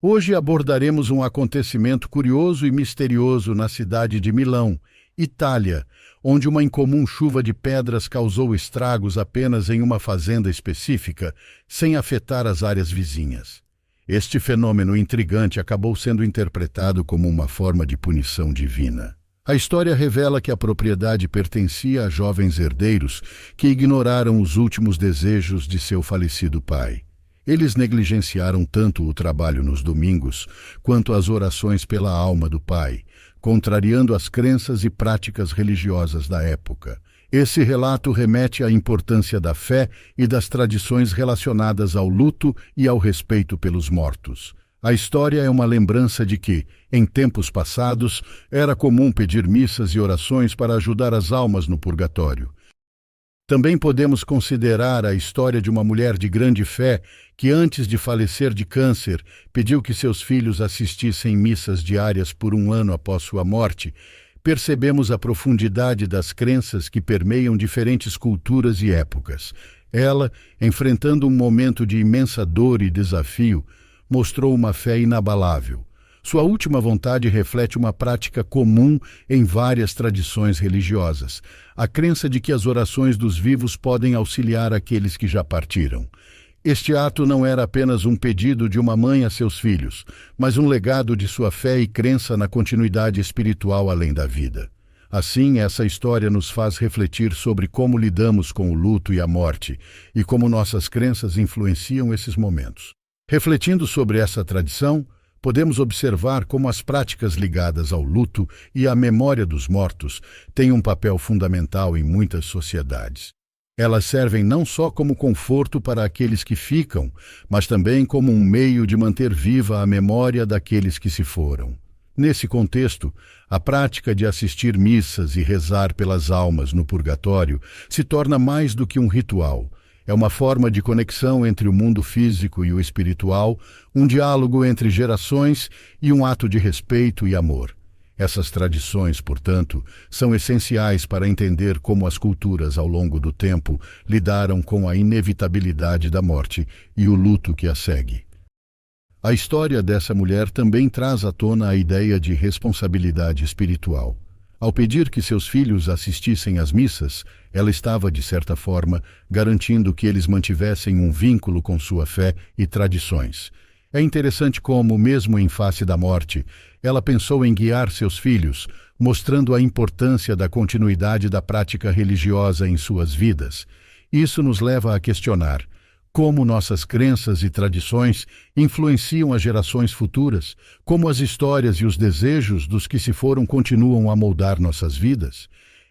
Hoje abordaremos um acontecimento curioso e misterioso na cidade de Milão, Itália, onde uma incomum chuva de pedras causou estragos apenas em uma fazenda específica, sem afetar as áreas vizinhas. Este fenômeno intrigante acabou sendo interpretado como uma forma de punição divina. A história revela que a propriedade pertencia a jovens herdeiros que ignoraram os últimos desejos de seu falecido pai. Eles negligenciaram tanto o trabalho nos domingos quanto as orações pela alma do pai, contrariando as crenças e práticas religiosas da época. Esse relato remete à importância da fé e das tradições relacionadas ao luto e ao respeito pelos mortos. A história é uma lembrança de que, em tempos passados, era comum pedir missas e orações para ajudar as almas no purgatório. Também podemos considerar a história de uma mulher de grande fé que, antes de falecer de câncer, pediu que seus filhos assistissem missas diárias por um ano após sua morte. Percebemos a profundidade das crenças que permeiam diferentes culturas e épocas. Ela, enfrentando um momento de imensa dor e desafio, mostrou uma fé inabalável. Sua última vontade reflete uma prática comum em várias tradições religiosas, a crença de que as orações dos vivos podem auxiliar aqueles que já partiram. Este ato não era apenas um pedido de uma mãe a seus filhos, mas um legado de sua fé e crença na continuidade espiritual além da vida. Assim, essa história nos faz refletir sobre como lidamos com o luto e a morte, e como nossas crenças influenciam esses momentos. Refletindo sobre essa tradição, podemos observar como as práticas ligadas ao luto e à memória dos mortos têm um papel fundamental em muitas sociedades. Elas servem não só como conforto para aqueles que ficam, mas também como um meio de manter viva a memória daqueles que se foram. Nesse contexto, a prática de assistir missas e rezar pelas almas no purgatório se torna mais do que um ritual. É uma forma de conexão entre o mundo físico e o espiritual, um diálogo entre gerações e um ato de respeito e amor. Essas tradições, portanto, são essenciais para entender como as culturas ao longo do tempo lidaram com a inevitabilidade da morte e o luto que a segue. A história dessa mulher também traz à tona a ideia de responsabilidade espiritual. Ao pedir que seus filhos assistissem às missas, ela estava, de certa forma, garantindo que eles mantivessem um vínculo com sua fé e tradições. É interessante como, mesmo em face da morte, ela pensou em guiar seus filhos, mostrando a importância da continuidade da prática religiosa em suas vidas. Isso nos leva a questionar como nossas crenças e tradições influenciam as gerações futuras, como as histórias e os desejos dos que se foram continuam a moldar nossas vidas.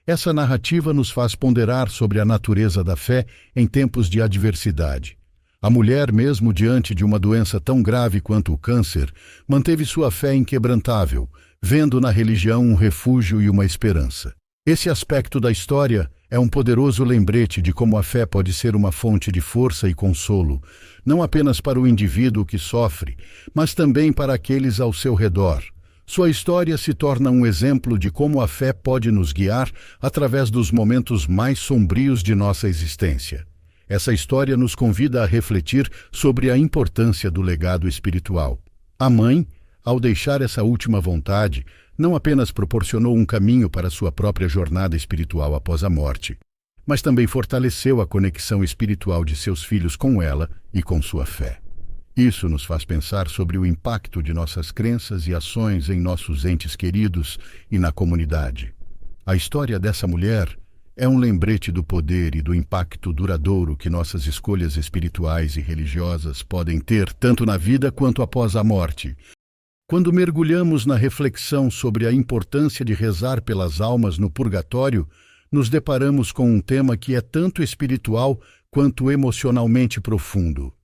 Essa narrativa nos faz ponderar sobre a natureza da fé em tempos de adversidade. A mulher, mesmo diante de uma doença tão grave quanto o câncer, manteve sua fé inquebrantável, vendo na religião um refúgio e uma esperança. Esse aspecto da história é um poderoso lembrete de como a fé pode ser uma fonte de força e consolo, não apenas para o indivíduo que sofre, mas também para aqueles ao seu redor. Sua história se torna um exemplo de como a fé pode nos guiar através dos momentos mais sombrios de nossa existência. Essa história nos convida a refletir sobre a importância do legado espiritual. A mãe, ao deixar essa última vontade, não apenas proporcionou um caminho para sua própria jornada espiritual após a morte, mas também fortaleceu a conexão espiritual de seus filhos com ela e com sua fé. Isso nos faz pensar sobre o impacto de nossas crenças e ações em nossos entes queridos e na comunidade. A história dessa mulher é um lembrete do poder e do impacto duradouro que nossas escolhas espirituais e religiosas podem ter tanto na vida quanto após a morte. Quando mergulhamos na reflexão sobre a importância de rezar pelas almas no purgatório, nos deparamos com um tema que é tanto espiritual quanto emocionalmente profundo.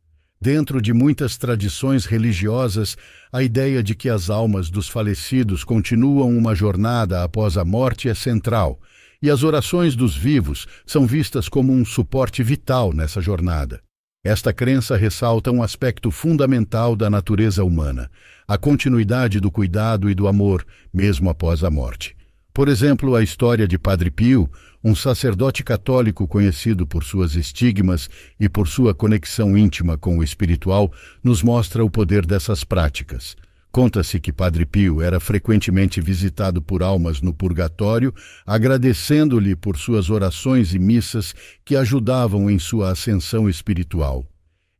Dentro de muitas tradições religiosas, a ideia de que as almas dos falecidos continuam uma jornada após a morte é central, e as orações dos vivos são vistas como um suporte vital nessa jornada. Esta crença ressalta um aspecto fundamental da natureza humana, a continuidade do cuidado e do amor, mesmo após a morte. Por exemplo, a história de Padre Pio, um sacerdote católico conhecido por suas estigmas e por sua conexão íntima com o espiritual, nos mostra o poder dessas práticas. Conta-se que Padre Pio era frequentemente visitado por almas no purgatório, agradecendo-lhe por suas orações e missas que ajudavam em sua ascensão espiritual.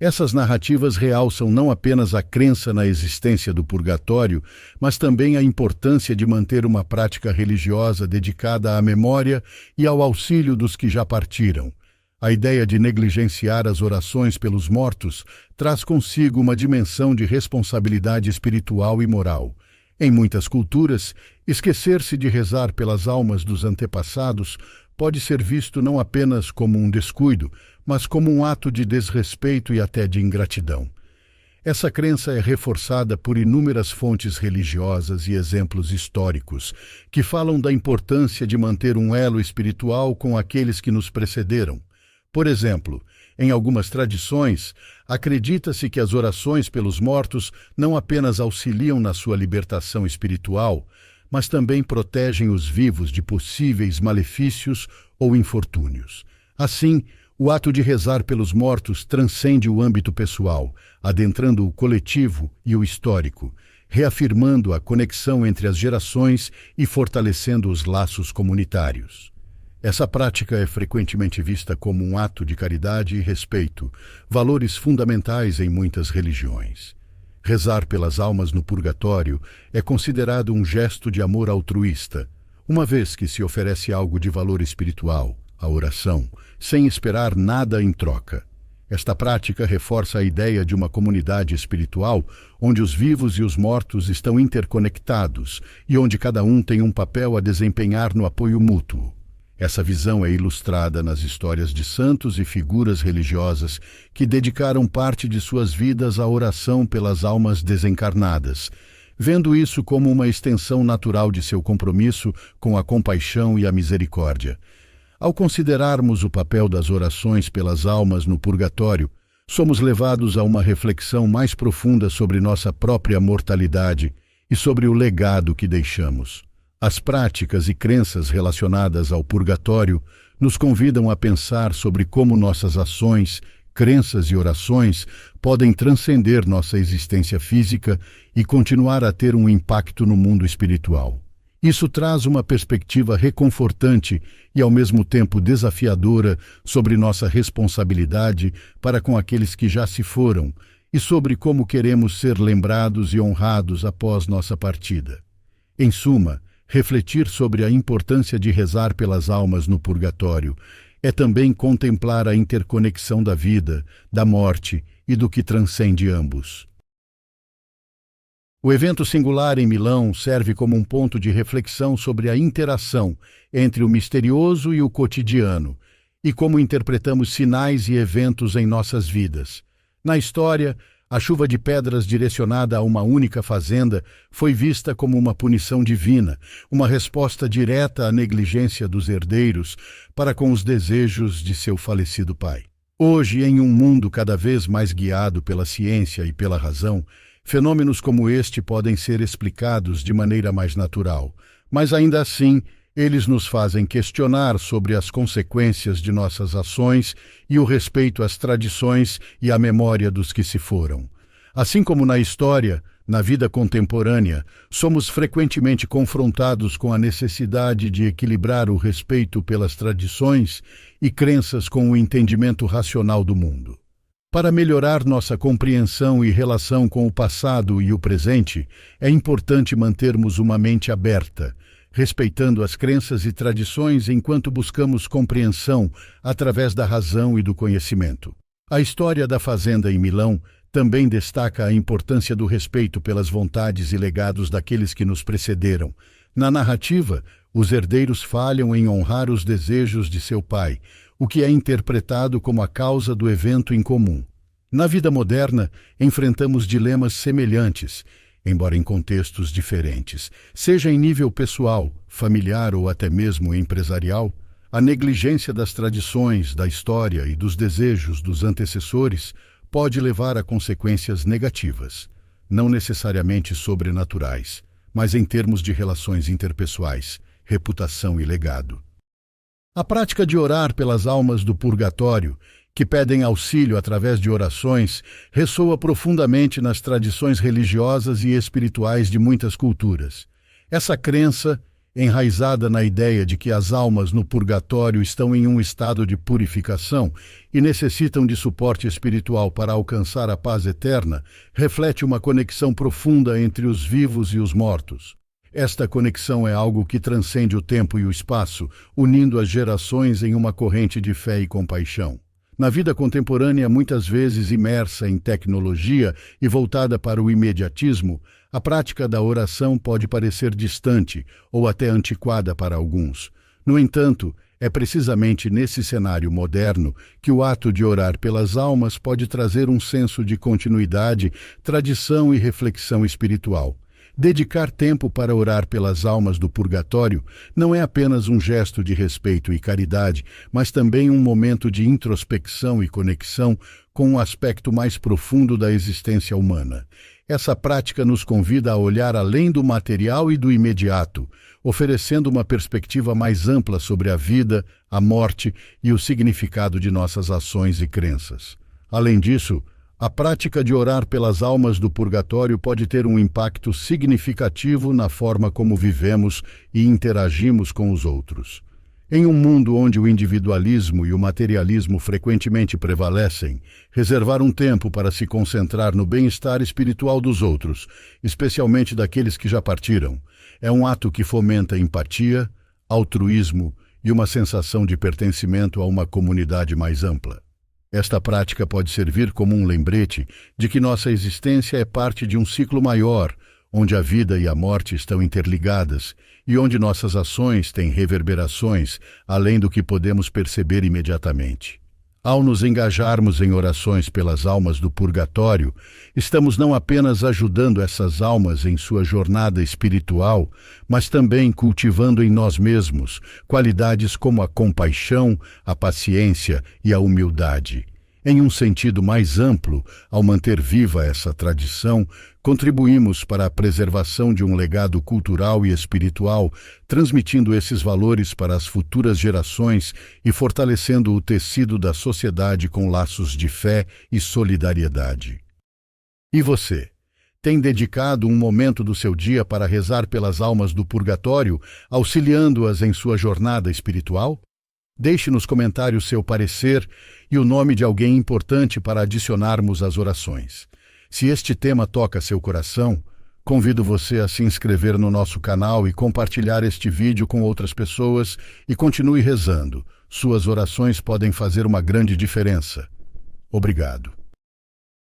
Essas narrativas realçam não apenas a crença na existência do purgatório, mas também a importância de manter uma prática religiosa dedicada à memória e ao auxílio dos que já partiram. A ideia de negligenciar as orações pelos mortos traz consigo uma dimensão de responsabilidade espiritual e moral. Em muitas culturas, esquecer-se de rezar pelas almas dos antepassados pode ser visto não apenas como um descuido, mas como um ato de desrespeito e até de ingratidão. Essa crença é reforçada por inúmeras fontes religiosas e exemplos históricos, que falam da importância de manter um elo espiritual com aqueles que nos precederam. Por exemplo, em algumas tradições, acredita-se que as orações pelos mortos não apenas auxiliam na sua libertação espiritual, mas também protegem os vivos de possíveis malefícios ou infortúnios. Assim, o ato de rezar pelos mortos transcende o âmbito pessoal, adentrando o coletivo e o histórico, reafirmando a conexão entre as gerações e fortalecendo os laços comunitários. Essa prática é frequentemente vista como um ato de caridade e respeito, valores fundamentais em muitas religiões. Rezar pelas almas no purgatório é considerado um gesto de amor altruísta, uma vez que se oferece algo de valor espiritual, a oração, sem esperar nada em troca. Esta prática reforça a ideia de uma comunidade espiritual onde os vivos e os mortos estão interconectados e onde cada um tem um papel a desempenhar no apoio mútuo. Essa visão é ilustrada nas histórias de santos e figuras religiosas que dedicaram parte de suas vidas à oração pelas almas desencarnadas, vendo isso como uma extensão natural de seu compromisso com a compaixão e a misericórdia. Ao considerarmos o papel das orações pelas almas no purgatório, somos levados a uma reflexão mais profunda sobre nossa própria mortalidade e sobre o legado que deixamos. As práticas e crenças relacionadas ao purgatório nos convidam a pensar sobre como nossas ações, crenças e orações podem transcender nossa existência física e continuar a ter um impacto no mundo espiritual. Isso traz uma perspectiva reconfortante e, ao mesmo tempo, desafiadora sobre nossa responsabilidade para com aqueles que já se foram e sobre como queremos ser lembrados e honrados após nossa partida. Em suma, refletir sobre a importância de rezar pelas almas no purgatório é também contemplar a interconexão da vida, da morte e do que transcende ambos. O evento singular em Milão serve como um ponto de reflexão sobre a interação entre o misterioso e o cotidiano e como interpretamos sinais e eventos em nossas vidas. Na história, a chuva de pedras direcionada a uma única fazenda foi vista como uma punição divina, uma resposta direta à negligência dos herdeiros para com os desejos de seu falecido pai. Hoje, em um mundo cada vez mais guiado pela ciência e pela razão, fenômenos como este podem ser explicados de maneira mais natural, mas ainda assim, eles nos fazem questionar sobre as consequências de nossas ações e o respeito às tradições e à memória dos que se foram. Assim como na história, na vida contemporânea, somos frequentemente confrontados com a necessidade de equilibrar o respeito pelas tradições e crenças com o entendimento racional do mundo. Para melhorar nossa compreensão e relação com o passado e o presente, é importante mantermos uma mente aberta, respeitando as crenças e tradições enquanto buscamos compreensão através da razão e do conhecimento. A história da fazenda em Milão também destaca a importância do respeito pelas vontades e legados daqueles que nos precederam. Na narrativa, os herdeiros falham em honrar os desejos de seu pai, o que é interpretado como a causa do evento incomum. Na vida moderna, enfrentamos dilemas semelhantes, embora em contextos diferentes, seja em nível pessoal, familiar ou até mesmo empresarial. A negligência das tradições, da história e dos desejos dos antecessores pode levar a consequências negativas, não necessariamente sobrenaturais, mas em termos de relações interpessoais, reputação e legado. A prática de orar pelas almas do purgatório, que pedem auxílio através de orações, ressoa profundamente nas tradições religiosas e espirituais de muitas culturas. Essa crença, enraizada na ideia de que as almas no purgatório estão em um estado de purificação e necessitam de suporte espiritual para alcançar a paz eterna, reflete uma conexão profunda entre os vivos e os mortos. Esta conexão é algo que transcende o tempo e o espaço, unindo as gerações em uma corrente de fé e compaixão. Na vida contemporânea, muitas vezes imersa em tecnologia e voltada para o imediatismo, a prática da oração pode parecer distante ou até antiquada para alguns. No entanto, é precisamente nesse cenário moderno que o ato de orar pelas almas pode trazer um senso de continuidade, tradição e reflexão espiritual. Dedicar tempo para orar pelas almas do purgatório não é apenas um gesto de respeito e caridade, mas também um momento de introspecção e conexão com um aspecto mais profundo da existência humana. Essa prática nos convida a olhar além do material e do imediato, oferecendo uma perspectiva mais ampla sobre a vida, a morte e o significado de nossas ações e crenças. Além disso, a prática de orar pelas almas do purgatório pode ter um impacto significativo na forma como vivemos e interagimos com os outros. Em um mundo onde o individualismo e o materialismo frequentemente prevalecem, reservar um tempo para se concentrar no bem-estar espiritual dos outros, especialmente daqueles que já partiram, é um ato que fomenta empatia, altruísmo e uma sensação de pertencimento a uma comunidade mais ampla. Esta prática pode servir como um lembrete de que nossa existência é parte de um ciclo maior, onde a vida e a morte estão interligadas e onde nossas ações têm reverberações além do que podemos perceber imediatamente. Ao nos engajarmos em orações pelas almas do purgatório, estamos não apenas ajudando essas almas em sua jornada espiritual, mas também cultivando em nós mesmos qualidades como a compaixão, a paciência e a humildade. Em um sentido mais amplo, ao manter viva essa tradição, contribuímos para a preservação de um legado cultural e espiritual, transmitindo esses valores para as futuras gerações e fortalecendo o tecido da sociedade com laços de fé e solidariedade. E você? Tem dedicado um momento do seu dia para rezar pelas almas do purgatório, auxiliando-as em sua jornada espiritual? Deixe nos comentários seu parecer e o nome de alguém importante para adicionarmos às orações. Se este tema toca seu coração, convido você a se inscrever no nosso canal e compartilhar este vídeo com outras pessoas e continue rezando. Suas orações podem fazer uma grande diferença. Obrigado.